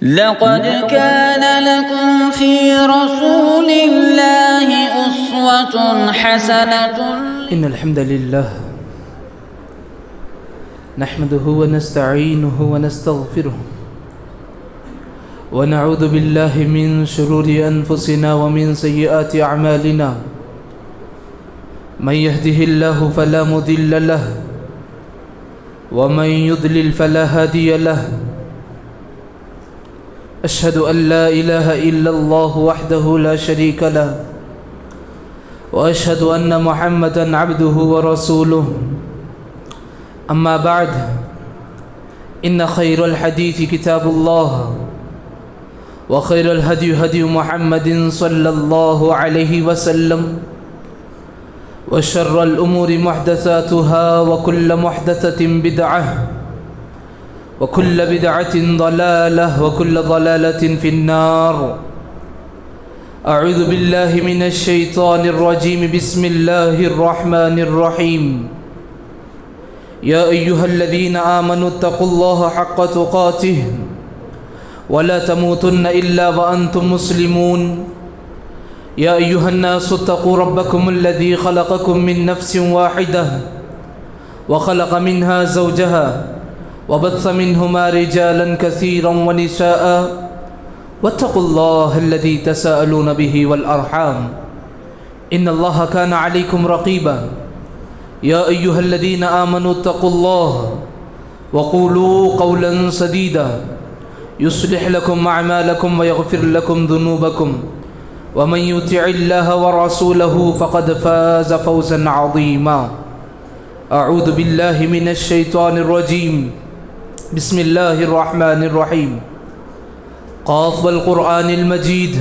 لقد كان لكم في رسول الله أسوة حسنة إن الحمد لله نحمده ونستعينه ونستغفره ونعوذ بالله من شرور أنفسنا ومن سيئات أعمالنا من يهده الله فلا مضل له ومن يضلل فلا هادي له أشهد أن لا إله إلا الله وحده لا شريك له وأشهد أن محمدًا عبده ورسوله أما بعد إن خير الحديث كتاب الله وخير الهدي هدي محمد صلى الله عليه وسلم وشر الأمور محدثاتها وكل محدثة بدعة وكل بدعة ضلالة وكل ضلالة في النار. أعوذ بالله من الشيطان الرجيم. بسم الله الرحمن الرحيم. يا أيها الذين آمنوا اتقوا الله حق تقاته ولا تموتن إلا وأنتم مسلمون. يا أيها الناس اتقوا ربكم الذي خلقكم من نفس واحدة وخلق منها زوجها وبث منهما رجالا كثيرا ونساء واتقوا الله الذي تساءلون به والأرحام إن الله كان عليكم رقيبا. يا أيها الذين آمنوا اتقوا الله وقولوا قولا سديدا يصلح لكم أعمالكم ويغفر لكم ذنوبكم ومن يطع الله ورسوله فقد فاز فوزا عظيما. أعوذ بالله من الشيطان الرجيم. بسم الله الرحمن الرحيم. قاف والقرآن المجيد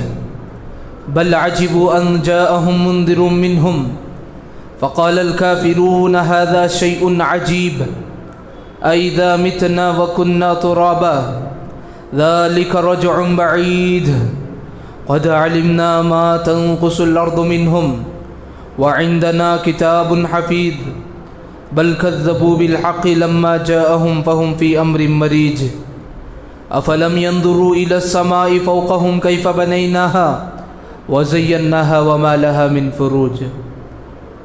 بل عجبوا أن جاءهم منذر منهم فقال الكافرون هذا شيء عجيب أئذا متنا وكنا ترابا ذلك رجع بعيد قد علمنا ما تنقص الأرض منهم وعندنا كتاب حفيظ بل كذبوا بالحق لما جاءهم فهم في أمر مريج أفلم ينظروا إلى السماء فوقهم كيف بنيناها وزيناها وما لها من فروج.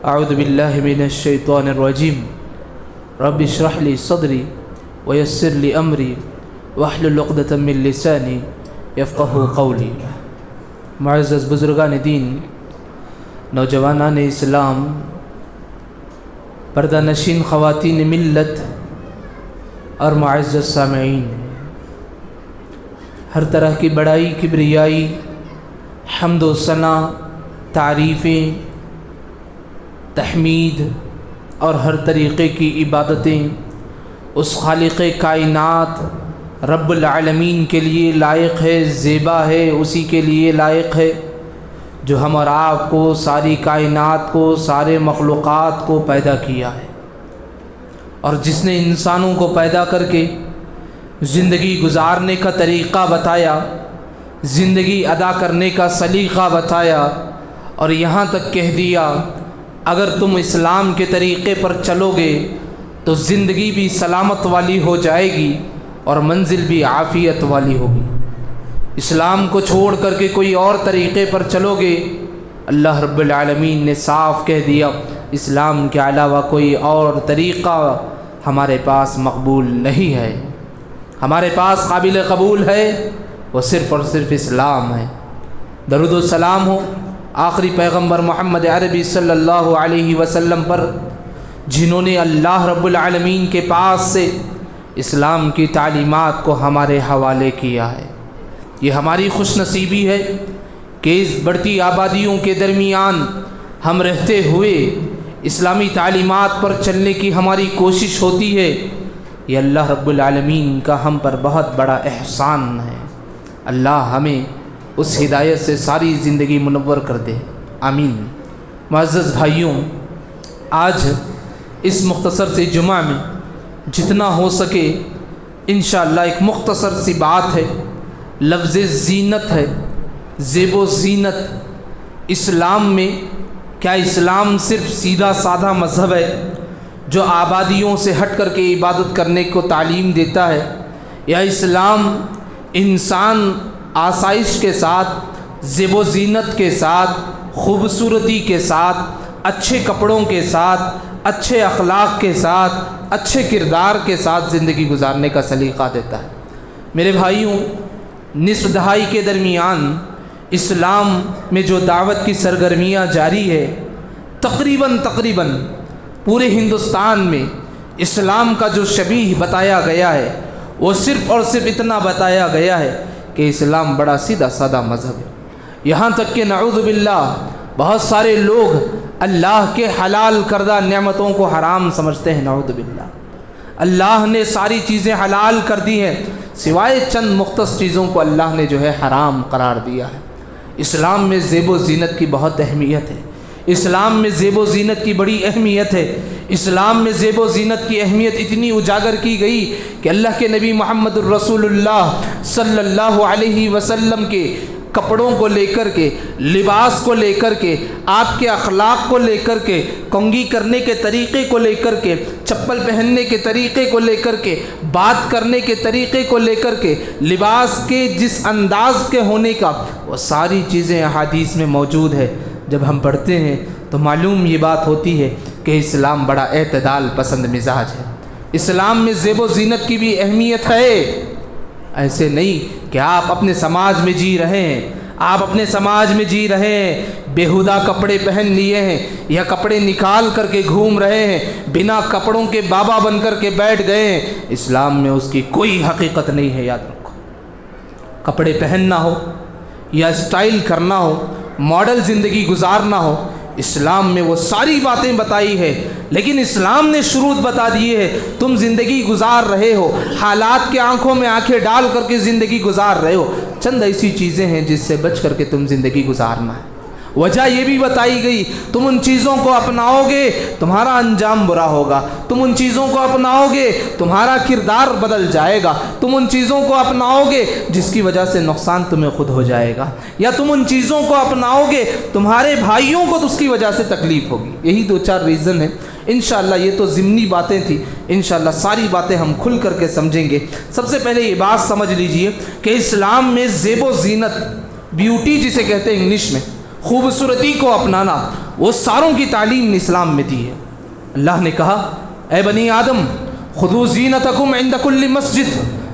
أعوذ بالله من الشيطان الرجيم. رب اشرح لي صدري ويسر لي أمري واحلل عقدة من لساني يفقهوا قولي. معزز بزرگان دین، نوجوانان اسلام، پردہ نشین خواتین ملت اور معزز سامعین، ہر طرح کی بڑائی، کبریائی، حمد و ثنا، تعریفیں، تحمید اور ہر طریقے کی عبادتیں اس خالق کائنات رب العالمین کے لیے لائق ہے، زیبا ہے، اسی کے لیے لائق ہے جو ہم اور آپ کو، ساری کائنات کو، سارے مخلوقات کو پیدا کیا ہے، اور جس نے انسانوں کو پیدا کر کے زندگی گزارنے کا طریقہ بتایا، زندگی ادا کرنے کا سلیقہ بتایا، اور یہاں تک کہہ دیا اگر تم اسلام کے طریقے پر چلو گے تو زندگی بھی سلامت والی ہو جائے گی اور منزل بھی عافیت والی ہوگی۔ اسلام کو چھوڑ کر کے کوئی اور طریقے پر چلو گے، اللہ رب العالمین نے صاف کہہ دیا اسلام کے علاوہ کوئی اور طریقہ ہمارے پاس مقبول نہیں ہے، ہمارے پاس قابل قبول ہے وہ صرف اور صرف اسلام ہے۔ درود و سلام ہو آخری پیغمبر محمد عربی صلی اللہ علیہ وسلم پر، جنہوں نے اللہ رب العالمین کے پاس سے اسلام کی تعلیمات کو ہمارے حوالے کیا ہے۔ یہ ہماری خوش نصیبی ہے کہ اس بڑھتی آبادیوں کے درمیان ہم رہتے ہوئے اسلامی تعلیمات پر چلنے کی ہماری کوشش ہوتی ہے۔ یہ اللہ رب العالمین کا ہم پر بہت بڑا احسان ہے۔ اللہ ہمیں اس ہدایت سے ساری زندگی منور کر دے، آمین۔ معزز بھائیوں، آج اس مختصر سے جمعہ میں جتنا ہو سکے انشاءاللہ ایک مختصر سی بات ہے، لفظ زینت ہے، زیب و زینت اسلام میں۔ کیا اسلام صرف سیدھا سادہ مذہب ہے جو آبادیوں سے ہٹ کر کے عبادت کرنے کو تعلیم دیتا ہے، یا اسلام انسان آسائش کے ساتھ، زیب و زینت کے ساتھ، خوبصورتی کے ساتھ، اچھے کپڑوں کے ساتھ، اچھے اخلاق کے ساتھ، اچھے کردار کے ساتھ زندگی گزارنے کا سلیقہ دیتا ہے۔ میرے بھائیوں، نصف دہائی کے درمیان اسلام میں جو دعوت کی سرگرمیاں جاری ہے، تقریباً پورے ہندوستان میں اسلام کا جو شبیہ بتایا گیا ہے وہ صرف اور صرف اتنا بتایا گیا ہے کہ اسلام بڑا سیدھا سادہ مذہب ہے۔ یہاں تک کہ نعوذ باللہ بہت سارے لوگ اللہ کے حلال کردہ نعمتوں کو حرام سمجھتے ہیں، نعوذ باللہ۔ اللہ نے ساری چیزیں حلال کر دی ہیں، سوائے چند مختص چیزوں کو اللہ نے جو ہے حرام قرار دیا ہے۔ اسلام میں زیب و زینت کی بہت اہمیت ہے، اسلام میں زیب و زینت کی بڑی اہمیت ہے۔ اسلام میں زیب و زینت کی اہمیت اتنی اجاگر کی گئی کہ اللہ کے نبی محمد الرسول اللہ صلی اللہ علیہ وسلم کے کپڑوں کو لے کر کے، لباس کو لے کر کے، آپ کے اخلاق کو لے کر کے، کنگھی کرنے کے طریقے کو لے کر کے، چپل پہننے کے طریقے کو لے کر کے، بات کرنے کے طریقے کو لے کر کے، لباس کے جس انداز کے ہونے کا، وہ ساری چیزیں احادیث میں موجود ہے۔ جب ہم پڑھتے ہیں تو معلوم یہ بات ہوتی ہے کہ اسلام بڑا اعتدال پسند مزاج ہے۔ اسلام میں زیب و زینت کی بھی اہمیت ہے۔ ایسے نہیں کہ آپ اپنے سماج میں جی رہے ہیں، آپ اپنے سماج میں جی رہے ہیں، بیہودہ کپڑے پہن لیے ہیں یا کپڑے نکال کر کے گھوم رہے ہیں، بنا کپڑوں کے بابا بن کر کے بیٹھ گئے ہیں۔ اسلام میں اس کی کوئی حقیقت نہیں ہے، یاد رکھو۔ کپڑے پہننا ہو یا اسٹائل کرنا ہو، ماڈل زندگی گزارنا ہو، اسلام میں وہ ساری باتیں بتائی ہے، لیکن اسلام نے شروط بتا دیے ہے۔ تم زندگی گزار رہے ہو، حالات کے آنکھوں میں آنکھیں ڈال کر کے زندگی گزار رہے ہو، چند ایسی چیزیں ہیں جس سے بچ کر کے تم زندگی گزارنا ہے۔ وجہ یہ بھی بتائی گئی، تم ان چیزوں کو اپناؤ گے تمہارا انجام برا ہوگا، تم ان چیزوں کو اپناؤ گے تمہارا کردار بدل جائے گا، تم ان چیزوں کو اپناؤ گے جس کی وجہ سے نقصان تمہیں خود ہو جائے گا، یا تم ان چیزوں کو اپناؤ گے تمہارے بھائیوں کو اس کی وجہ سے تکلیف ہوگی۔ یہی دو چار ریزن ہیں۔ انشاءاللہ یہ تو ضمنی باتیں تھیں، انشاءاللہ ساری باتیں ہم کھل کر کے سمجھیں گے۔ سب سے پہلے یہ بات سمجھ لیجئے کہ اسلام میں زیب و زینت، بیوٹی جسے کہتے ہیں انگلش میں، خوبصورتی کو اپنانا، وہ ساروں کی تعلیم اسلام میں دی ہے۔ اللہ نے کہا اے بنی آدم خذوا زینتکم عند کل مسجد،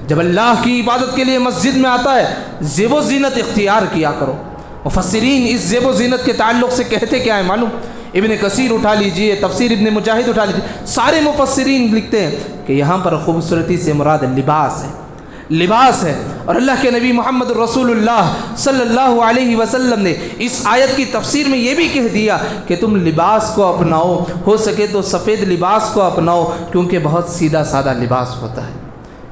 جب اللہ کی عبادت کے لیے مسجد میں آتا ہے زیب و زینت اختیار کیا کرو۔ مفسرین اس زیب و زینت کے تعلق سے کہتے کیا ہے معلوم؟ ابن کثیر اٹھا لیجئے، تفسیر ابن مجاہد اٹھا لیجئے، سارے مفسرین لکھتے ہیں کہ یہاں پر خوبصورتی سے مراد لباس ہے، لباس ہے۔ اور اللہ کے نبی محمد رسول اللہ صلی اللہ علیہ وسلم نے اس آیت کی تفسیر میں یہ بھی کہہ دیا کہ تم لباس کو اپناؤ، ہو سکے تو سفید لباس کو اپناؤ، کیونکہ بہت سیدھا سادہ لباس ہوتا ہے۔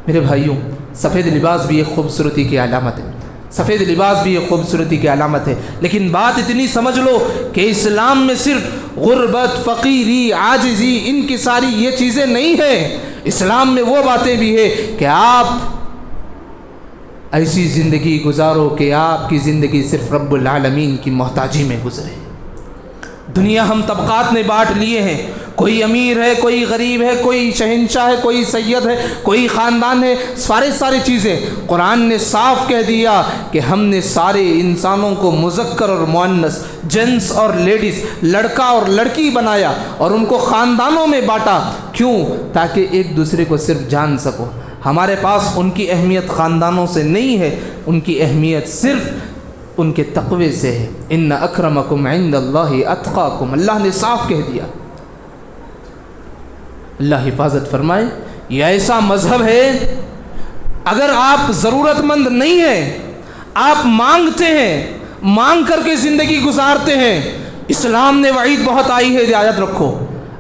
میرے بھائیوں، سفید لباس بھی ایک خوبصورتی کی علامت ہے، سفید لباس بھی ایک خوبصورتی کی علامت ہے، لیکن بات اتنی سمجھ لو کہ اسلام میں صرف غربت، فقیری، عاجزی، انکساری یہ چیزیں نہیں ہیں، اسلام میں وہ باتیں بھی ہیں کہ آپ ایسی زندگی گزارو کہ آپ کی زندگی صرف رب العالمین کی محتاجی میں گزرے۔ دنیا ہم طبقات میں بانٹ لیے ہیں، کوئی امیر ہے، کوئی غریب ہے، کوئی شہنشاہ ہے، کوئی سید ہے، کوئی خاندان ہے، سارے چیزیں۔ قرآن نے صاف کہہ دیا کہ ہم نے سارے انسانوں کو مذکر اور مؤنث، جنس اور لیڈیز، لڑکا اور لڑکی بنایا اور ان کو خاندانوں میں بانٹا۔ کیوں؟ تاکہ ایک دوسرے کو صرف جان سکو۔ ہمارے پاس ان کی اہمیت خاندانوں سے نہیں ہے، ان کی اہمیت صرف ان کے تقوی سے ہے۔ ان اکرمکم عند اللہ اتقاکم، اللہ نے صاف کہہ دیا۔ اللہ حفاظت فرمائے۔ یہ ایسا مذہب ہے، اگر آپ ضرورت مند نہیں ہیں، آپ مانگتے ہیں، مانگ کر کے زندگی گزارتے ہیں، اسلام نے وعید بہت آئی ہے، یاد رکھو۔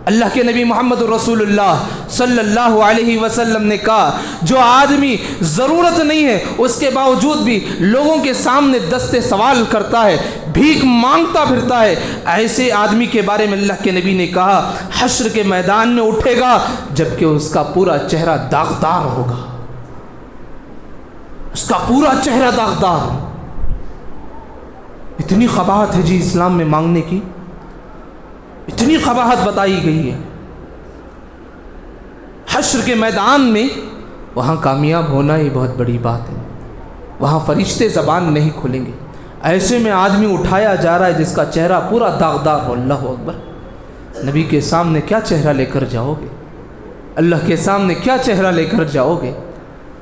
اللہ کے نبی محمد رسول اللہ صلی اللہ علیہ وسلم نے کہا جو آدمی ضرورت نہیں ہے اس کے باوجود بھی لوگوں کے سامنے دستے سوال کرتا ہے، بھیک مانگتا پھرتا ہے، ایسے آدمی کے بارے میں اللہ کے نبی نے کہا حشر کے میدان میں اٹھے گا جبکہ اس کا پورا چہرہ داغدار ہوگا، اس کا پورا چہرہ داغدار۔ اتنی قباحت ہے جی اسلام میں مانگنے کی، اتنی قباحت بتائی گئی ہے۔ حشر کے میدان میں وہاں کامیاب ہونا ہی بہت بڑی بات ہے۔ وہاں فرشتے زبان نہیں کھولیں گے. ایسے میں آدمی اٹھایا جا رہا ہے جس کا چہرہ پورا داغدار ہو. اللہ اکبر. نبی کے سامنے کیا چہرہ لے کر جاؤ گے؟ اللہ کے سامنے کیا چہرہ لے کر جاؤ گے؟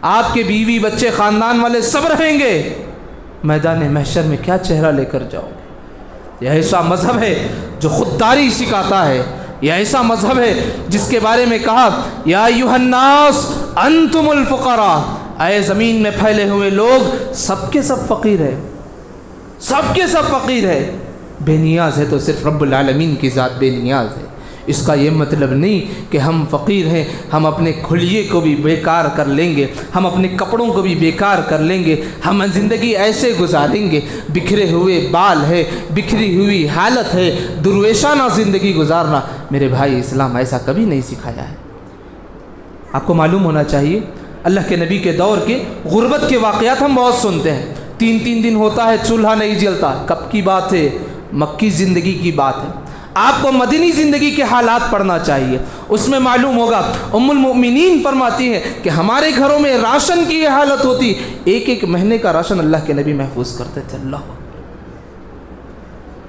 آپ کے بیوی بچے خاندان والے سب رہیں گے. میدان محشر میں کیا چہرہ لے کر جاؤ گے؟ یہ ایسا مذہب ہے جو خودداری سکھاتا ہے. یہ ایسا مذہب ہے جس کے بارے میں کہا یا ایھا الناس انتم الفقراء. اے زمین میں پھیلے ہوئے لوگ سب کے سب فقیر ہے، سب کے سب فقیر ہے. بے نیاز ہے تو صرف رب العالمین کی ذات بے نیاز ہے. اس کا یہ مطلب نہیں کہ ہم فقیر ہیں، ہم اپنے کھلیے کو بھی بیکار کر لیں گے، ہم اپنے کپڑوں کو بھی بیکار کر لیں گے، ہم زندگی ایسے گزاریں گے. بکھرے ہوئے بال ہے، بکھری ہوئی حالت ہے، درویشانہ زندگی گزارنا. میرے بھائی اسلام ایسا کبھی نہیں سکھایا ہے. آپ کو معلوم ہونا چاہیے اللہ کے نبی کے دور کے غربت کے واقعات ہم بہت سنتے ہیں. 3 دن ہوتا ہے چولہا نہیں جلتا. کب کی بات ہے؟ مکی زندگی کی بات ہے. آپ کو مدنی زندگی کے حالات پڑھنا چاہیے، اس میں معلوم ہوگا. ام المؤمنین فرماتی ہیں کہ ہمارے گھروں میں راشن کی یہ حالت ہوتی، 1 مہینے کا راشن اللہ کے نبی محفوظ کرتے تھے. اللہ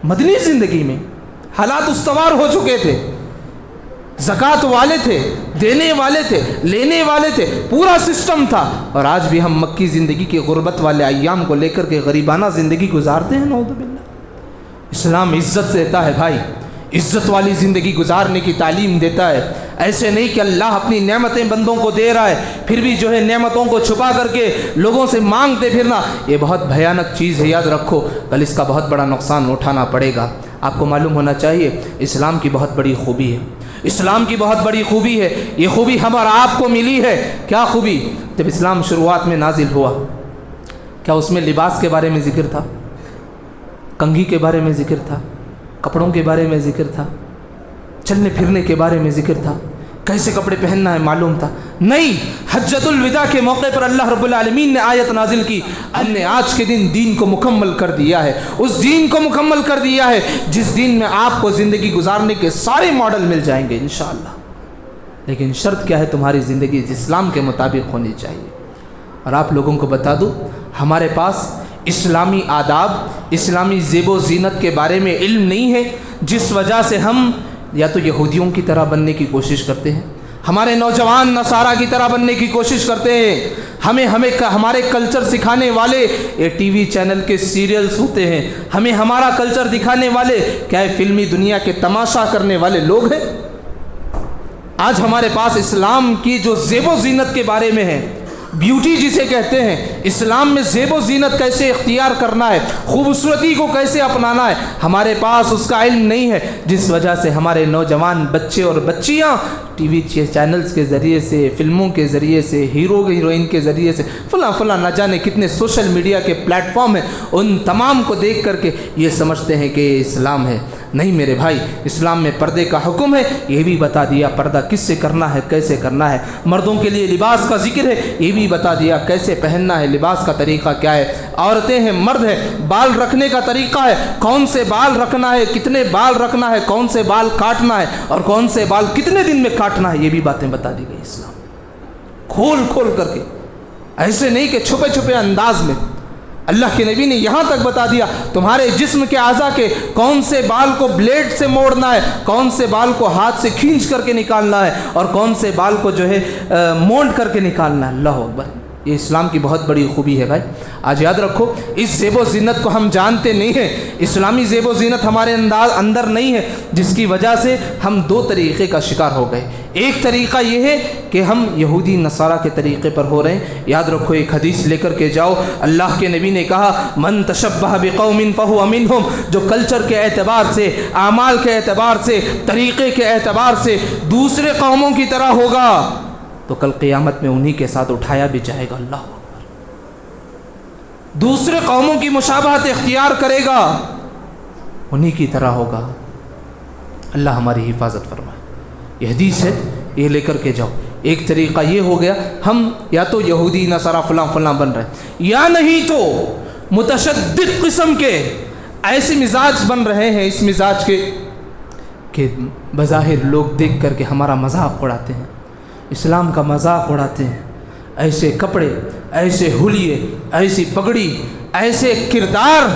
مدنی زندگی میں حالات استوار ہو چکے تھے. زکوٰۃ والے تھے، دینے والے تھے، لینے والے تھے، پورا سسٹم تھا. اور آج بھی ہم مکی زندگی کے غربت والے ایام کو لے کر کے غریبانہ زندگی گزارتے ہیں. نعوذ باللہ. اسلام عزت دیتا ہے بھائی، عزت والی زندگی گزارنے کی تعلیم دیتا ہے. ایسے نہیں کہ اللہ اپنی نعمتیں بندوں کو دے رہا ہے پھر بھی جو ہے نعمتوں کو چھپا کر کے لوگوں سے مانگتے پھرنا. یہ بہت بھیانک چیز ہے، یاد رکھو کل اس کا بہت بڑا نقصان اٹھانا پڑے گا. آپ کو معلوم ہونا چاہیے اسلام کی بہت بڑی خوبی ہے، اسلام کی بہت بڑی خوبی ہے. یہ خوبی ہم اور آپ کو ملی ہے. کیا خوبی؟ جب اسلام شروعات میں نازل ہوا کیا اس میں لباس کے بارے میں ذکر تھا؟ کنگھی کے بارے میں ذکر تھا؟ کپڑوں کے بارے میں ذکر تھا؟ چلنے پھرنے کے بارے میں ذکر تھا؟ کیسے کپڑے پہننا ہے معلوم تھا؟ نہیں. حجۃ الوداع کے موقع پر اللہ رب العالمین نے آیت نازل کی، ہم نے آج کے دن دین کو مکمل کر دیا ہے. اس دین کو مکمل کر دیا ہے جس دین میں آپ کو زندگی گزارنے کے سارے ماڈل مل جائیں گے انشاءاللہ. لیکن شرط کیا ہے؟ تمہاری زندگی اسلام کے مطابق ہونی چاہیے. اور آپ لوگوں کو بتا دوں ہمارے پاس اسلامی آداب، اسلامی زیب و زینت کے بارے میں علم نہیں ہے، جس وجہ سے ہم یا تو یہودیوں کی طرح بننے کی کوشش کرتے ہیں، ہمارے نوجوان نصارہ کی طرح بننے کی کوشش کرتے ہیں. ہمارے کلچر سکھانے والے یہ ٹی وی چینل کے سیریلز ہوتے ہیں. ہمیں ہمارا کلچر دکھانے والے کیا ہے؟ فلمی دنیا کے تماشا کرنے والے لوگ ہیں. آج ہمارے پاس اسلام کی جو زیب و زینت کے بارے میں ہے، بیوٹی جسے کہتے ہیں، اسلام میں زیب و زینت کیسے اختیار کرنا ہے، خوبصورتی کو کیسے اپنانا ہے، ہمارے پاس اس کا علم نہیں ہے. جس وجہ سے ہمارے نوجوان بچے اور بچیاں ٹی وی چینلز کے ذریعے سے، فلموں کے ذریعے سے، ہیرو ہیروئن کے ذریعے سے، فلاں نہ جانے کتنے سوشل میڈیا کے پلیٹ فارم ہیں، ان تمام کو دیکھ کر کے یہ سمجھتے ہیں کہ یہ اسلام ہے. نہیں میرے بھائی، اسلام میں پردے کا حکم ہے. یہ بھی بتا دیا پردہ کس سے کرنا ہے، کیسے کرنا ہے. مردوں کے لیے لباس کا ذکر ہے، یہ بھی بتا دیا کیسے پہننا ہے، لباس کا طریقہ کیا ہے. عورتیں ہیں، مرد ہیں، بال رکھنے کا طریقہ ہے، کون سے بال رکھنا ہے، کتنے بال رکھنا ہے، کون سے بال کاٹنا ہے اور کون سے بال کتنے دن میں کاٹنا ہے، یہ بھی باتیں بتا دی گئی اسلام کھول کر کے. ایسے نہیں کہ چھپے انداز میں. اللہ کے نبی نے یہاں تک بتا دیا تمہارے جسم کے اعضاء کے کون سے بال کو بلیڈ سے موڑنا ہے، کون سے بال کو ہاتھ سے کھینچ کر کے نکالنا ہے اور کون سے بال کو جو ہے مونڈ کر کے نکالنا ہے. اللہ اکبر. یہ اسلام کی بہت بڑی خوبی ہے بھائی. آج یاد رکھو اس زیب و زینت کو ہم جانتے نہیں ہیں، اسلامی زیب و زینت ہمارے اندر نہیں ہے، جس کی وجہ سے ہم 2 طریقے کا شکار ہو گئے. ایک طریقہ یہ ہے کہ ہم یہودی نصارہ کے طریقے پر ہو رہے ہیں. یاد رکھو ایک حدیث لے کر کے جاؤ، اللہ کے نبی نے کہا من تشبہ بقوم فہو منہم، جو کلچر کے اعتبار سے، اعمال کے اعتبار سے، طریقے کے اعتبار سے دوسرے قوموں کی طرح ہوگا تو کل قیامت میں انہی کے ساتھ اٹھایا بھی جائے گا. اللہ دوسرے قوموں کی مشابہت اختیار کرے گا، انہی کی طرح ہوگا. اللہ ہماری حفاظت فرمائے. یہ حدیث ہے، یہ لے کر کے جاؤ. ایک طریقہ یہ ہو گیا ہم یا تو یہودی نصارہ فلاں بن رہے ہیں، یا نہیں تو متشدد قسم کے ایسے مزاج بن رہے ہیں، اس مزاج کے کہ بظاہر لوگ دیکھ کر کے ہمارا مذاق اڑاتے ہیں، اسلام کا مذاق اڑاتے ہیں. ایسے کپڑے ایسے حلیے، ایسی پگڑی، ایسے کردار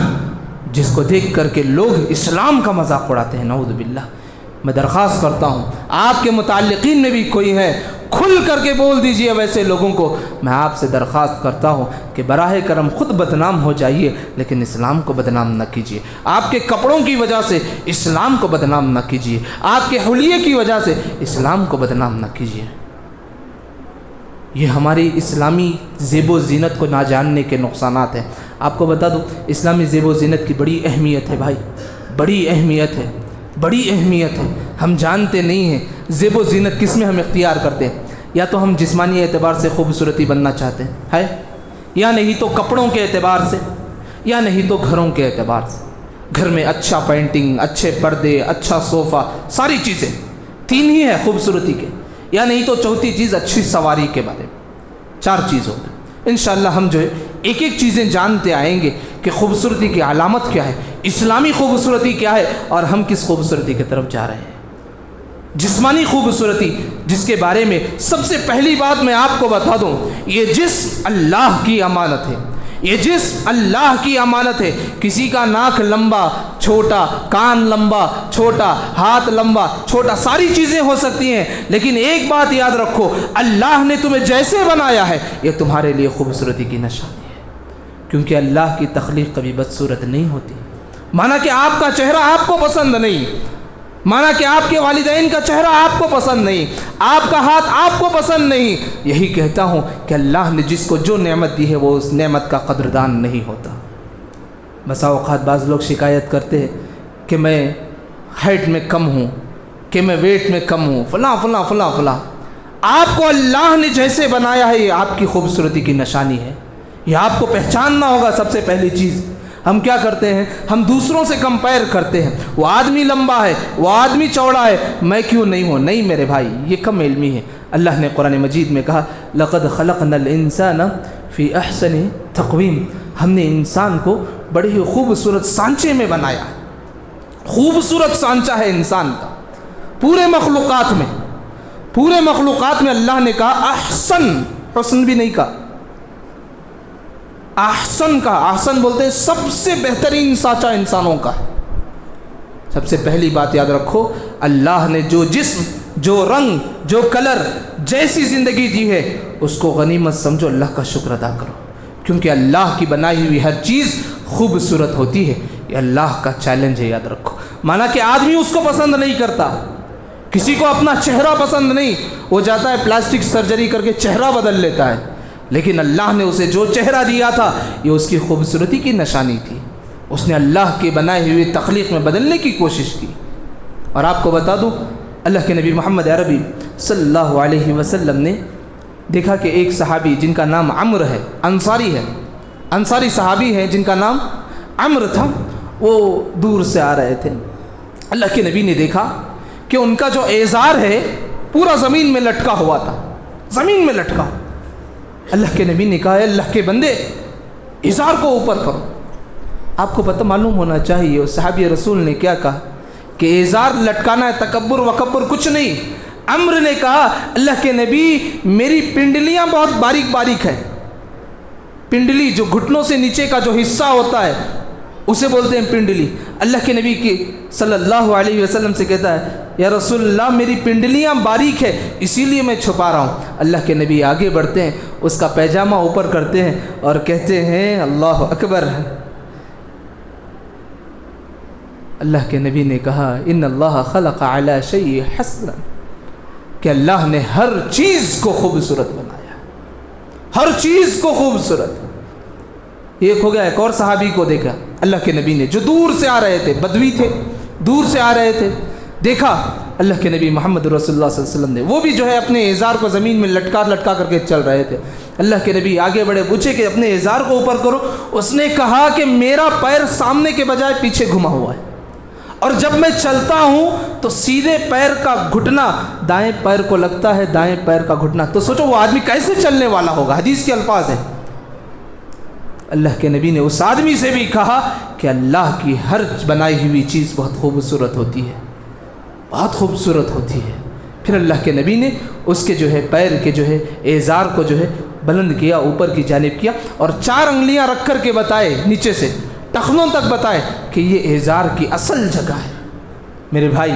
جس کو دیکھ کر کے لوگ اسلام کا مذاق اڑاتے ہیں، نعوذ باللہ۔ میں درخواست کرتا ہوں آپ کے متعلقین میں بھی کوئی ہے، کھل کر کے بول دیجئے ویسے لوگوں کو۔ میں آپ سے درخواست کرتا ہوں کہ براہ کرم خود بدنام ہو جائیے لیکن اسلام کو بدنام نہ کیجیے۔ آپ کے کپڑوں کی وجہ سے اسلام کو بدنام نہ کیجیے، آپ کے حلیے کی وجہ سے اسلام کو بدنام نہ کیجیے۔ یہ ہماری اسلامی زیب و زینت کو نہ جاننے کے نقصانات ہیں۔ آپ کو بتا دوں اسلامی زیب و زینت کی بڑی اہمیت ہے بھائی، بڑی اہمیت ہے، بڑی اہمیت ہے۔ ہم جانتے نہیں ہیں زیب و زینت کس میں ہم اختیار کرتے ہیں۔ یا تو ہم جسمانی اعتبار سے خوبصورتی بننا چاہتے ہیں ہے، یا نہیں تو کپڑوں کے اعتبار سے، یا نہیں تو گھروں کے اعتبار سے۔ گھر میں اچھا پینٹنگ، اچھے پردے، اچھا صوفہ، ساری چیزیں تین ہی ہے خوبصورتی کے، یا نہیں تو چوتھی چیز اچھی سواری کے بارے میں۔ چار چیز ہوگی۔ انشاءاللہ ہم جو ہے ایک ایک چیزیں جانتے آئیں گے کہ خوبصورتی کی علامت کیا ہے، اسلامی خوبصورتی کیا ہے، اور ہم کس خوبصورتی کی طرف جا رہے ہیں۔ جسمانی خوبصورتی جس کے بارے میں سب سے پہلی بات میں آپ کو بتا دوں، یہ جسم اللہ کی امانت ہے، یہ جسم اللہ کی امانت ہے۔ کسی کا ناک لمبا چھوٹا، کان لمبا چھوٹا، ہاتھ لمبا چھوٹا، ساری چیزیں ہو سکتی ہیں، لیکن ایک بات یاد رکھو، اللہ نے تمہیں جیسے بنایا ہے یہ تمہارے لیے خوبصورتی کی نشانی ہے، کیونکہ اللہ کی تخلیق کبھی بدصورت نہیں ہوتی۔ مانا کہ آپ کا چہرہ آپ کو پسند نہیں، مانا کہ آپ کے والدین کا چہرہ آپ کو پسند نہیں، آپ کا ہاتھ آپ کو پسند نہیں، یہی کہتا ہوں کہ اللہ نے جس کو جو نعمت دی ہے وہ اس نعمت کا قدردان نہیں ہوتا۔ بسا اوقات بعض لوگ شکایت کرتے ہیں کہ میں ہائٹ میں کم ہوں، کہ میں ویٹ میں کم ہوں، فلاں فلاں فلاں فلاں۔ آپ کو اللہ نے جیسے بنایا ہے یہ آپ کی خوبصورتی کی نشانی ہے، یہ آپ کو پہچاننا ہوگا۔ سب سے پہلی چیز ہم کیا کرتے ہیں، ہم دوسروں سے کمپیئر کرتے ہیں، وہ آدمی لمبا ہے، وہ آدمی چوڑا ہے، میں کیوں نہیں ہوں۔ نہیں میرے بھائی، یہ کم علمی ہے۔ اللہ نے قرآن مجید میں کہا لَقَدْ خَلَقْنَا الْإِنسَانَ فِي أَحْسَنِ تَقْوِيمٍ، ہم نے انسان کو بڑی ہی خوبصورت سانچے میں بنایا ہے۔ خوبصورت سانچہ ہے انسان کا پورے مخلوقات میں، پورے مخلوقات میں اللہ نے کہا احسن، حسن بھی نہیں کہا، احسن کا، احسن بولتے ہیں سب سے بہترین سانچہ انسانوں کا ہے۔ سب سے پہلی بات یاد رکھو، اللہ نے جو جسم، جو رنگ، جو کلر، جیسی زندگی دی ہے اس کو غنیمت سمجھو، اللہ کا شکر ادا کرو، کیونکہ اللہ کی بنائی ہوئی ہر چیز خوبصورت ہوتی ہے۔ یہ اللہ کا چیلنج ہے، یاد رکھو۔ مانا کہ آدمی اس کو پسند نہیں کرتا، کسی کو اپنا چہرہ پسند نہیں، وہ جاتا ہے پلاسٹک سرجری کر کے چہرہ بدل لیتا ہے، لیکن اللہ نے اسے جو چہرہ دیا تھا یہ اس کی خوبصورتی کی نشانی تھی، اس نے اللہ کے بنائے ہوئے تخلیق میں بدلنے کی کوشش کی۔ اور آپ کو بتا دوں اللہ کے نبی محمد عربی صلی اللہ علیہ وسلم نے دیکھا کہ ایک صحابی جن کا نام عمر ہے، انصاری ہے، انصاری صحابی ہے جن کا نام عمر تھا، وہ دور سے آ رہے تھے۔ اللہ کے نبی نے دیکھا کہ ان کا جو ایزار ہے پورا زمین میں لٹکا ہوا تھا، زمین میں لٹکا۔ اللہ کے نبی نے کہا، اے اللہ کے بندے ازار کو اوپر کرو۔ آپ کو پتہ معلوم ہونا چاہیے اس صحابی رسول نے کیا کہا کہ ازار لٹکانا ہے، تکبر وکبر کچھ نہیں۔ عمر نے کہا اللہ کے نبی میری پنڈلیاں بہت باریک باریک ہیں، پنڈلی جو گھٹنوں سے نیچے کا جو حصہ ہوتا ہے اسے بولتے ہیں پنڈلی۔ اللہ کے نبی کی صلی اللہ علیہ وسلم سے کہتا ہے یا رسول اللہ میری پنڈلیاں باریک ہے اسی لیے میں چھپا رہا ہوں۔ اللہ کے نبی آگے بڑھتے ہیں، اس کا پیجامہ اوپر کرتے ہیں اور کہتے ہیں اللہ اکبر۔ اللہ کے نبی نے کہا ان اللہ خلق علی شیء حسنا، کہ اللہ نے ہر چیز کو خوبصورت بنایا، ہر چیز کو خوبصورت۔ ایک ہو گیا، ایک اور صحابی کو دیکھا اللہ کے نبی نے جو دور سے آ رہے تھے، بدوی تھے، دور سے آ رہے تھے، دیکھا اللہ کے نبی محمد رسول اللہ صلی اللہ علیہ وسلم نے، وہ بھی جو ہے اپنے ازار کو زمین میں لٹکا کر کے چل رہے تھے۔ اللہ کے نبی آگے بڑھے، پوچھے کہ اپنے ازار کو اوپر کرو۔ اس نے کہا کہ میرا پیر سامنے کے بجائے پیچھے گھما ہوا ہے، اور جب میں چلتا ہوں تو سیدھے پیر کا گھٹنا دائیں پیر کو لگتا ہے، دائیں پیر کا گھٹنا۔ تو سوچو وہ آدمی کیسے چلنے والا ہوگا، حدیث کے الفاظ ہیں۔ اللہ کے نبی نے اس آدمی سے بھی کہا کہ اللہ کی ہر بنائی ہوئی چیز بہت خوبصورت ہوتی ہے، بہت خوبصورت ہوتی ہے۔ پھر اللہ کے نبی نے اس کے جو ہے پیر کے جو ہے ایزار کو جو ہے بلند کیا، اوپر کی جانب کیا اور 4 انگلیاں رکھ کر کے بتائے، نیچے سے ٹخنوں تک بتائے کہ یہ احزار کی اصل جگہ ہے۔ میرے بھائی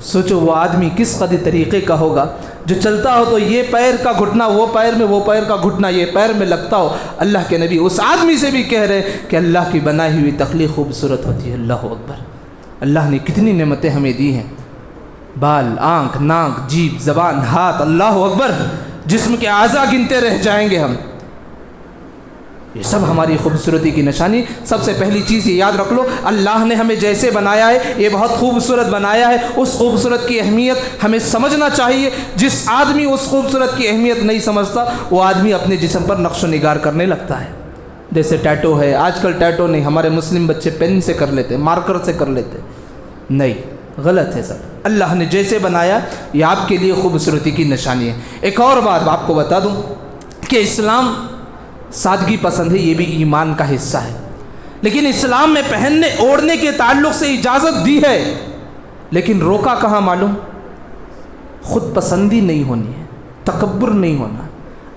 سوچو وہ آدمی کس قدر طریقے کا ہوگا جو چلتا ہو تو یہ پیر کا گھٹنا وہ پیر میں، وہ پیر کا گھٹنا یہ پیر میں لگتا ہو۔ اللہ کے نبی اس آدمی سے بھی کہہ رہے کہ اللہ کی بنائی ہوئی تخلیق خوبصورت ہوتی ہے۔ اللہ اکبر! اللہ نے کتنی نعمتیں ہمیں دی ہیں، بال، آنکھ، ناک، جیب، زبان، ہاتھ، اللہ اکبر! جسم کے اعضاء گنتے رہ جائیں گے ہم۔ یہ سب ہماری خوبصورتی کی نشانی۔ سب سے پہلی چیز یہ یاد رکھ لو، اللہ نے ہمیں جیسے بنایا ہے یہ بہت خوبصورت بنایا ہے۔ اس خوبصورت کی اہمیت ہمیں سمجھنا چاہیے۔ جس آدمی اس خوبصورت کی اہمیت نہیں سمجھتا وہ آدمی اپنے جسم پر نقش و نگار کرنے لگتا ہے۔ جیسے ٹیٹو ہے، آج کل ٹیٹو نہیں، ہمارے مسلم بچے پین سے کر لیتے، مارکر سے کر لیتے، نہیں، غلط ہے سب۔ اللہ نے جیسے بنایا یہ آپ کے لیے خوبصورتی کی نشانی ہے۔ ایک اور بات آپ کو بتا دوں کہ اسلام سادگی پسند ہے، یہ بھی ایمان کا حصہ ہے، لیکن اسلام میں پہننے اوڑھنے کے تعلق سے اجازت دی ہے، لیکن روکا کہاں معلوم؟ خود پسندی نہیں ہونی ہے، تکبر نہیں ہونا۔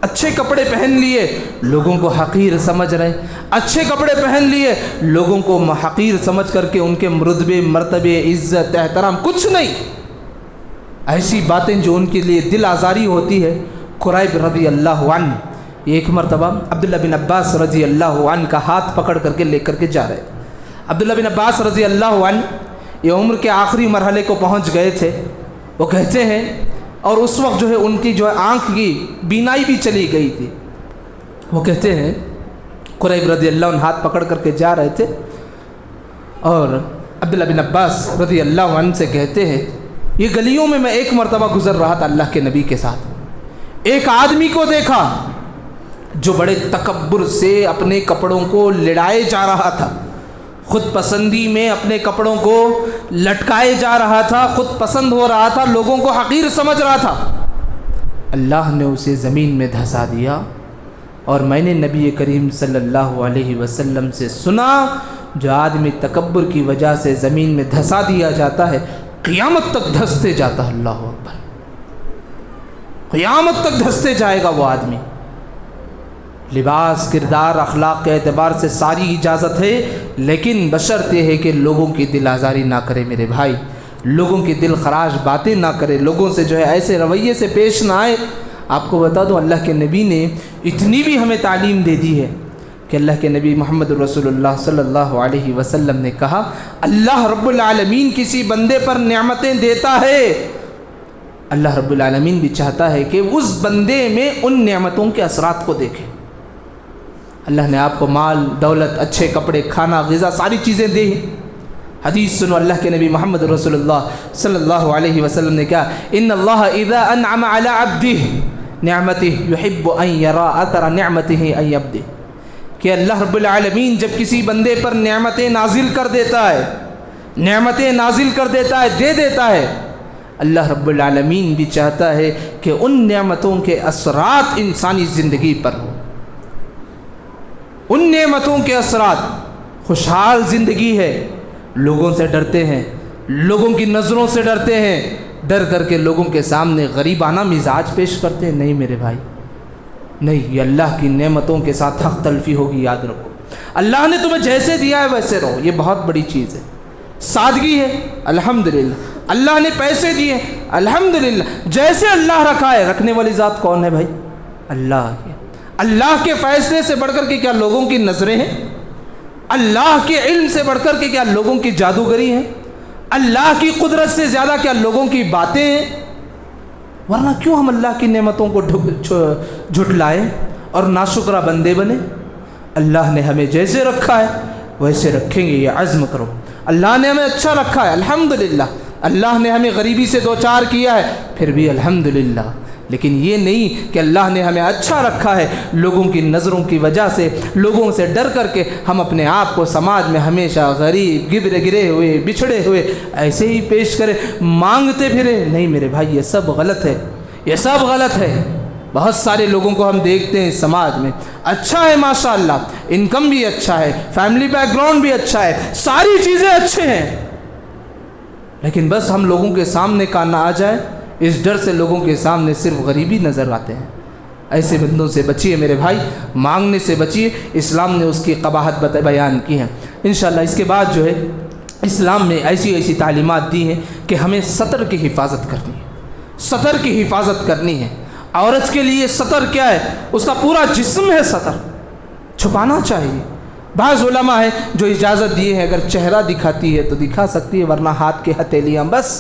اچھے کپڑے پہن لیے لوگوں کو حقیر سمجھ رہے، اچھے کپڑے پہن لیے لوگوں کو حقیر سمجھ کر کے ان کے رتبے، مرتبے، عزت، احترام کچھ نہیں، ایسی باتیں جو ان کے لیے دل آزاری ہوتی ہے۔ قریب رضی اللہ عنہ ایک مرتبہ عبداللہ بن عباس رضی اللہ عنہ کا ہاتھ پکڑ کر کے لے کر کے جا رہے تھے۔ عبداللہ بن عباس رضی اللہ عنہ یہ عمر کے آخری مرحلے کو پہنچ گئے تھے۔ وہ کہتے ہیں اور اس وقت جو ہے ان کی جو ہے آنکھ کی بینائی بھی چلی گئی تھی۔ وہ کہتے ہیں قریب رضی اللہ عنہ ہاتھ پکڑ کر کے جا رہے تھے اور عبداللہ بن عباس رضی اللہ عنہ سے کہتے ہیں یہ گلیوں میں ایک مرتبہ گزر رہا تھا اللہ کے نبی کے ساتھ، ایک آدمی کو دیکھا جو بڑے تکبر سے اپنے کپڑوں کو لڑائے جا رہا تھا، خود پسندی میں اپنے کپڑوں کو لٹکائے جا رہا تھا، خود پسند ہو رہا تھا، لوگوں کو حقیر سمجھ رہا تھا۔ اللہ نے اسے زمین میں دھسا دیا اور میں نے نبی کریم صلی اللہ علیہ وسلم سے سنا جو آدمی تکبر کی وجہ سے زمین میں دھسا دیا جاتا ہے قیامت تک دھستے جاتا ہے۔ اللہ اکبر! قیامت تک دھستے جائے گا وہ آدمی۔ لباس، کردار، اخلاق کے اعتبار سے ساری اجازت ہے، لیکن بشرط یہ ہے کہ لوگوں کی دل آزاری نہ کرے میرے بھائی، لوگوں کی دل خراش باتیں نہ کرے، لوگوں سے جو ہے ایسے رویے سے پیش نہ آئے۔ آپ کو بتا دوں اللہ کے نبی نے اتنی بھی ہمیں تعلیم دے دی ہے کہ اللہ کے نبی محمد رسول اللہ صلی اللہ علیہ وسلم نے کہا اللہ رب العالمین کسی بندے پر نعمتیں دیتا ہے، اللہ رب العالمین بھی چاہتا ہے کہ اس بندے میں ان نعمتوں کے اثرات کو دیکھے۔ اللہ نے آپ کو مال، دولت، اچھے کپڑے، کھانا، غذا، ساری چیزیں دی ہیں۔ حدیث سنو اللہ کے نبی محمد رسول اللہ صلی اللہ علیہ وسلم نے کہا ان اللہ اذا انعم علی عبدہ نعمتہ یحب ان یرا اثر نعمتہ ان یبدہ، کہ اللہ رب العالمین جب کسی بندے پر نعمتیں نازل کر دیتا ہے، نعمتیں نازل کر دیتا ہے، دے دیتا ہے، اللہ رب العالمین بھی چاہتا ہے کہ ان نعمتوں کے اثرات انسانی زندگی پر ہو، ان نعمتوں کے اثرات۔ خوشحال زندگی ہے، لوگوں سے ڈرتے ہیں، لوگوں کی نظروں سے ڈرتے ہیں، ڈر کر کے لوگوں کے سامنے غریبانہ مزاج پیش کرتے ہیں، نہیں میرے بھائی، نہیں، یہ اللہ کی نعمتوں کے ساتھ حق تلفی ہوگی، یاد رکھو۔ اللہ نے تمہیں جیسے دیا ہے ویسے رہو، یہ بہت بڑی چیز ہے۔ سادگی ہے، الحمدللہ۔ اللہ نے پیسے دیے، الحمدللہ۔ جیسے اللہ رکھا ہے، رکھنے والی ذات کون ہے بھائی؟ اللہ کی۔ اللہ کے فیصلے سے بڑھ کر کے کیا لوگوں کی نظریں ہیں؟ اللہ کے علم سے بڑھ کر کے کیا لوگوں کی جادوگری ہیں؟ اللہ کی قدرت سے زیادہ کیا لوگوں کی باتیں ہیں؟ ورنہ کیوں ہم اللہ کی نعمتوں کو جھٹلائیں اور ناشکرہ بندے بنے؟ اللہ نے ہمیں جیسے رکھا ہے ویسے رکھیں گے، یہ عزم کرو۔ اللہ نے ہمیں اچھا رکھا ہے، الحمدللہ۔ اللہ نے ہمیں غریبی سے دوچار کیا ہے، پھر بھی الحمدللہ۔ لیکن یہ نہیں کہ اللہ نے ہمیں اچھا رکھا ہے، لوگوں کی نظروں کی وجہ سے، لوگوں سے ڈر کر کے ہم اپنے آپ کو سماج میں ہمیشہ غریب، گرے ہوئے، بچھڑے ہوئے ایسے ہی پیش کریں، مانگتے پھرے، نہیں میرے بھائی، یہ سب غلط ہے، یہ سب غلط ہے۔ بہت سارے لوگوں کو ہم دیکھتے ہیں سماج میں، اچھا ہے ماشاءاللہ، انکم بھی اچھا ہے، فیملی بیک گراؤنڈ بھی اچھا ہے، ساری چیزیں اچھے ہیں، لیکن بس ہم لوگوں کے سامنے کا نہ آ جائے، اس ڈر سے لوگوں کے سامنے صرف غریبی نظر آتے ہیں۔ ایسے بندوں سے بچیے میرے بھائی، مانگنے سے بچیے۔ اسلام نے اس کی قباحت بیان کی ہیں۔ انشاءاللہ اس کے بعد جو ہے اسلام میں ایسی ایسی تعلیمات دی ہیں کہ ہمیں سطر کی حفاظت کرنی ہے، سطر کی حفاظت کرنی ہے۔ عورت کے لیے سطر کیا ہے؟ اس کا پورا جسم ہے سطر، چھپانا چاہیے۔ بعض علماء ہیں جو اجازت دیے ہیں اگر چہرہ دکھاتی ہے تو دکھا سکتی ہے، ورنہ ہاتھ کے ہتھیلیاں بس۔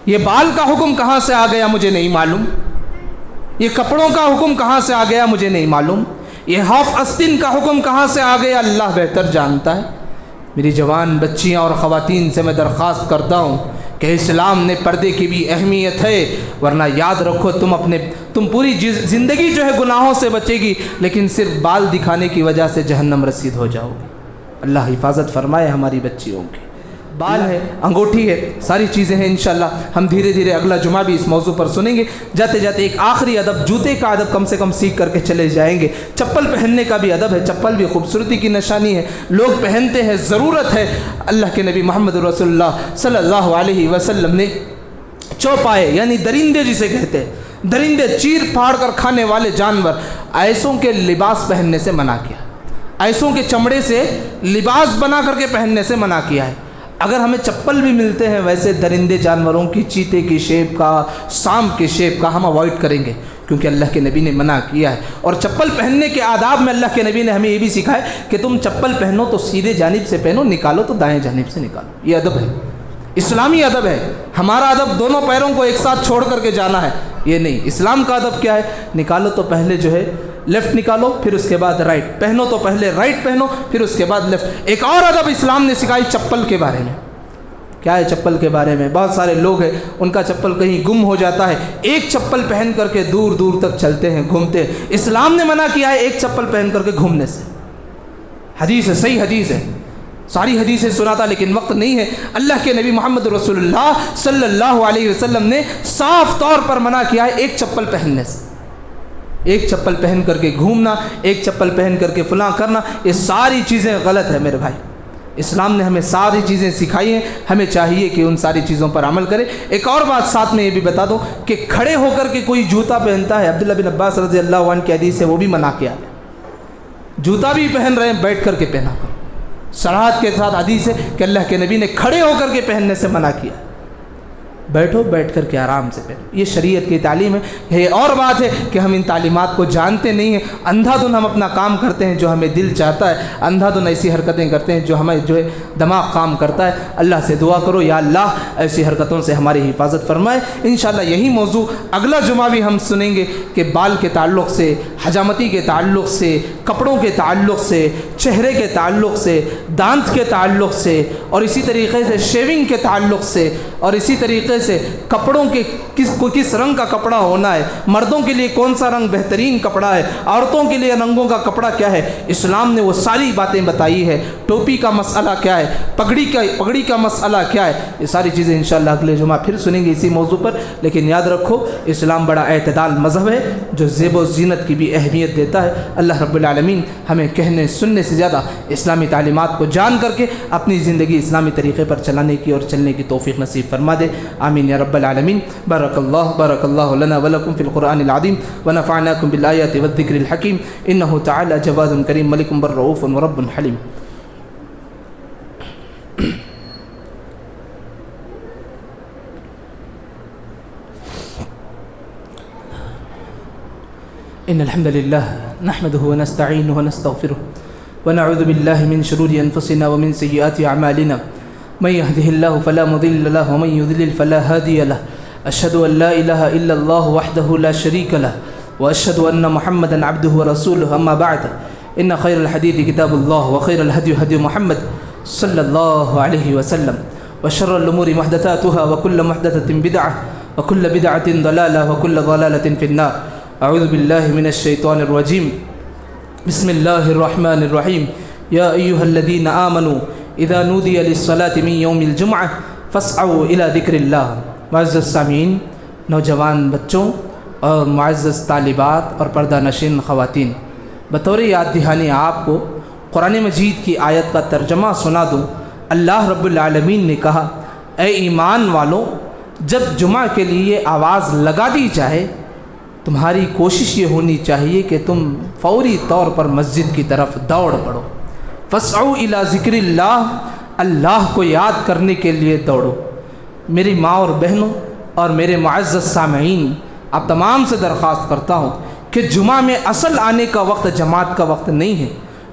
یہ بال کا حکم کہاں سے آ گیا مجھے نہیں معلوم، یہ کپڑوں کا حکم کہاں سے آ گیا مجھے نہیں معلوم، یہ ہاف آستین کا حکم کہاں سے آ گیا اللہ بہتر جانتا ہے۔ میری جوان بچیاں اور خواتین سے میں درخواست کرتا ہوں کہ اسلام نے پردے کی بھی اہمیت ہے، ورنہ یاد رکھو تم پوری زندگی جو ہے گناہوں سے بچے گی، لیکن صرف بال دکھانے کی وجہ سے جہنم رسید ہو جاؤ گی۔ اللہ حفاظت فرمائے ہماری بچیوں کی۔ بال ہے، انگوٹھی ہے، ساری چیزیں ہیں۔ انشاءاللہ ہم دھیرے دھیرے اگلا جمعہ بھی اس موضوع پر سنیں گے۔ جاتے جاتے ایک آخری ادب، جوتے کا ادب کم سے کم سیکھ کر کے چلے جائیں گے۔ چپل پہننے کا بھی ادب ہے، چپل بھی خوبصورتی کی نشانی ہے، لوگ پہنتے ہیں، ضرورت ہے۔ اللہ کے نبی محمد رسول اللہ صلی اللہ علیہ وسلم نے چوپائے یعنی درندے جسے کہتے ہیں، درندے چیر پھاڑ کر کھانے والے جانور، ایسوں کے لباس پہننے سے منع کیا، ایسوں کے چمڑے سے لباس بنا کر کے پہننے سے منع کیا ہے۔ اگر ہمیں چپل بھی ملتے ہیں ویسے درندے جانوروں کی، چیتے کی شیپ کا، سانپ کے شیپ کا ہم اوائڈ کریں گے، کیونکہ اللہ کے نبی نے منع کیا ہے۔ اور چپل پہننے کے آداب میں اللہ کے نبی نے ہمیں یہ بھی سکھایا کہ تم چپل پہنو تو سیدھے جانب سے پہنو، نکالو تو دائیں جانب سے نکالو۔ یہ ادب ہے، اسلامی ادب ہے۔ ہمارا ادب دونوں پیروں کو ایک ساتھ چھوڑ کر کے جانا ہے، یہ نہیں۔ اسلام کا ادب کیا ہے؟ نکالو تو پہلے جو ہے لیفٹ نکالو، پھر اس کے بعد رائٹ پہنو، تو پہلے رائٹ پہنو پھر اس کے بعد لیفٹ۔ ایک اور ادب اسلام نے سکھائی چپل کے بارے میں۔ کیا ہے چپل کے بارے میں؟ بہت سارے لوگ ہیں ان کا چپل کہیں گم ہو جاتا ہے، ایک چپل پہن کر کے دور دور تک چلتے ہیں، گھومتے ہیں۔ اسلام نے منع کیا ہے ایک چپل پہن کر کے گھومنے سے۔ حدیث ہے، صحیح حدیث ہے، ساری حدیثیں سناتا لیکن وقت نہیں ہے۔ اللہ کے نبی محمد رسول اللہ صلی اللہ علیہ وسلم نے صاف طور پر منع کیا ہے ایک چپل پہننے سے۔ ایک چپل پہن کر کے گھومنا، ایک چپل پہن کر کے فلاں کرنا، یہ ساری چیزیں غلط ہے میرے بھائی۔ اسلام نے ہمیں ساری چیزیں سکھائی ہیں، ہمیں چاہیے کہ ان ساری چیزوں پر عمل کرے۔ ایک اور بات ساتھ میں یہ بھی بتا دوں کہ کھڑے ہو کر کے کوئی جوتا پہنتا ہے، عبداللہ بن عباس رضی اللہ عنہ کی حدیث ہے، وہ بھی منع کیا ہے۔ جوتا بھی پہن رہے ہیں بیٹھ کر کے پہنا کر، صراحت کے ساتھ حدیث ہے کہ اللہ کے نبی نے کھڑے ہو کر کے پہننے سے منع کیا۔ بیٹھو، بیٹھ کر کے آرام سے پہنو، یہ شریعت کی تعلیم ہے۔ یہ اور بات ہے کہ ہم ان تعلیمات کو جانتے نہیں ہیں، اندھا دھن ہم اپنا کام کرتے ہیں جو ہمیں دل چاہتا ہے، اندھا دھن ایسی حرکتیں کرتے ہیں جو ہمیں جو ہے دماغ کام کرتا ہے۔ اللہ سے دعا کرو یا اللہ ایسی حرکتوں سے ہماری حفاظت فرمائے۔ انشاءاللہ یہی موضوع اگلا جمعہ بھی ہم سنیں گے کہ بال کے تعلق سے، حجامتی کے تعلق سے، کپڑوں کے تعلق سے، چہرے کے تعلق سے، دانت کے تعلق سے، اور اسی طریقے سے شیونگ کے تعلق سے، اور اسی طریقے سے کپڑوں کے کس رنگ کا کپڑا ہونا ہے، مردوں کے لیے کون سا رنگ بہترین کپڑا ہے، عورتوں کے لیے رنگوں کا کپڑا کیا ہے، اسلام نے وہ ساری باتیں بتائی ہے۔ ٹوپی کا مسئلہ کیا ہے، پگڑی کا مسئلہ کیا ہے، یہ ساری چیزیں انشاءاللہ اگلے جمعہ پھر سنیں گے اسی موضوع پر۔ لیکن یاد رکھو اسلام بڑا اعتدال مذہب ہے جو زیب و زینت کی بھی اہمیت دیتا ہے۔ اللہ رب العالمین ہمیں کہنے سننے سے زیادہ اسلامی تعلیمات کو جان کر کے اپنی زندگی اسلامی طریقے پر چلانے کی اور چلنے کی توفیق نصیب فرما دے، آمین یا رب العالمین۔ بارک اللہ لنا ولکم فی القرآن العظیم ونفعناکم بالآیات والذکر الحکیم، انہ تعالی جواد کریم ملک بر رؤوف ورب حلیم۔ ان الحمد لله نحمده ونستعينه ونستغفره ونعوذ بالله من شرور انفسنا ومن سيئات اعمالنا، من يهده الله فلا مضل له ومن يضلل فلا هادي له، اشهد ان لا اله الا الله وحده لا شريك له واشهد ان محمدا عبده ورسوله، اما بعد ان خير الحديث كتاب الله وخير الهدي هدي محمد صلى الله عليه وسلم، وشر الامور محدثاتها وكل محدثة بدعة وكل بدعة ضلالة وكل ضلالة في النار۔ اعوذ باللہ من الشیطان الرجیم، بسم اللہ الرحمن الرحیم، یا ایہا الذین آمنوا اذا نودی للصلاة من یوم الجمعہ فاسعوا الى ذکر اللہ۔ معزز سامعین، نوجوان بچوں اور معزز طالبات اور پردہ نشین خواتین، بطور یاد دہانی آپ کو قرآن مجید کی آیت کا ترجمہ سنا دوں۔ اللہ رب العالمین نے کہا، اے ایمان والوں، جب جمعہ کے لیے آواز لگا دی جائے تمہاری کوشش یہ ہونی چاہیے کہ تم فوری طور پر مسجد کی طرف دوڑ پڑو. فاسعوا الی ذکر اللہ، اللہ کو یاد کرنے کے لیے دوڑو. میری ماں اور بہنوں اور میرے معزز سامعین، آپ تمام سے درخواست کرتا ہوں کہ جمعہ میں اصل آنے کا وقت جماعت کا وقت نہیں ہے.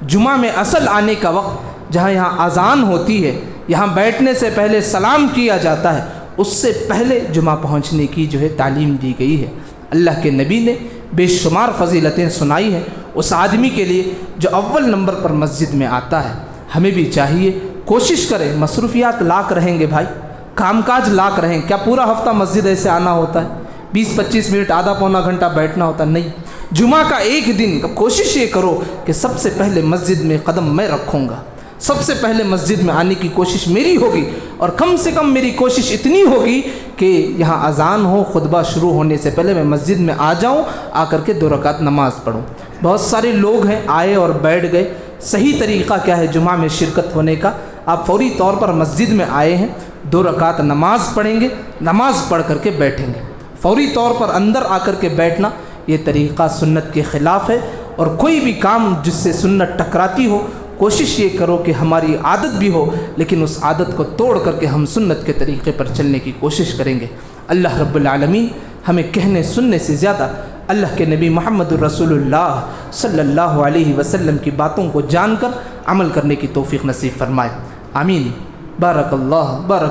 جمعہ میں اصل آنے کا وقت جہاں یہاں اذان ہوتی ہے، یہاں بیٹھنے سے پہلے سلام کیا جاتا ہے، اس سے پہلے جمعہ پہنچنے کی تعلیم دی گئی ہے. اللہ کے نبی نے بے شمار فضیلتیں سنائی ہیں اس آدمی کے لیے جو اول نمبر پر مسجد میں آتا ہے. ہمیں بھی چاہیے کوشش کریں. مصروفیات لاکھ رہیں گے بھائی، کام کاج لاکھ رہیں. کیا پورا ہفتہ مسجد ایسے آنا ہوتا ہے؟ 20-25 منٹ، آدھا پونا گھنٹہ بیٹھنا ہوتا نہیں. جمعہ کا ایک دن کوشش یہ کرو کہ سب سے پہلے مسجد میں قدم میں رکھوں گا، سب سے پہلے مسجد میں آنے کی کوشش میری ہوگی، اور کم سے کم میری کوشش اتنی ہوگی کہ یہاں اذان ہو، خطبہ شروع ہونے سے پہلے میں مسجد میں آ جاؤں، آ کر کے 2 رکعت نماز پڑھوں. بہت سارے لوگ ہیں آئے اور بیٹھ گئے. صحیح طریقہ کیا ہے جمعہ میں شرکت ہونے کا؟ آپ فوری طور پر مسجد میں آئے ہیں، 2 رکعت نماز پڑھیں گے، نماز پڑھ کر کے بیٹھیں گے. فوری طور پر اندر آ کر کے بیٹھنا یہ طریقہ سنت کے خلاف ہے. اور کوئی بھی کام جس سے سنت ٹکراتی ہو، کوشش یہ کرو کہ ہماری عادت بھی ہو لیکن اس عادت کو توڑ کر کے ہم سنت کے طریقے پر چلنے کی کوشش کریں گے. اللہ رب العالمین ہمیں کہنے سننے سے زیادہ اللہ کے نبی محمد الرسول اللہ صلی اللہ علیہ وسلم کی باتوں کو جان کر عمل کرنے کی توفیق نصیب فرمائے. آمین. بارک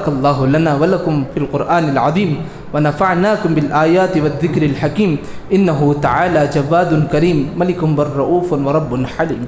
اللہ لنا ولکم فی القرآن العظیم ونفعناکم بالآیات والذکر الحکیم. انہ تعالی جواد کریم ملک بر رؤوف ورب حلیم.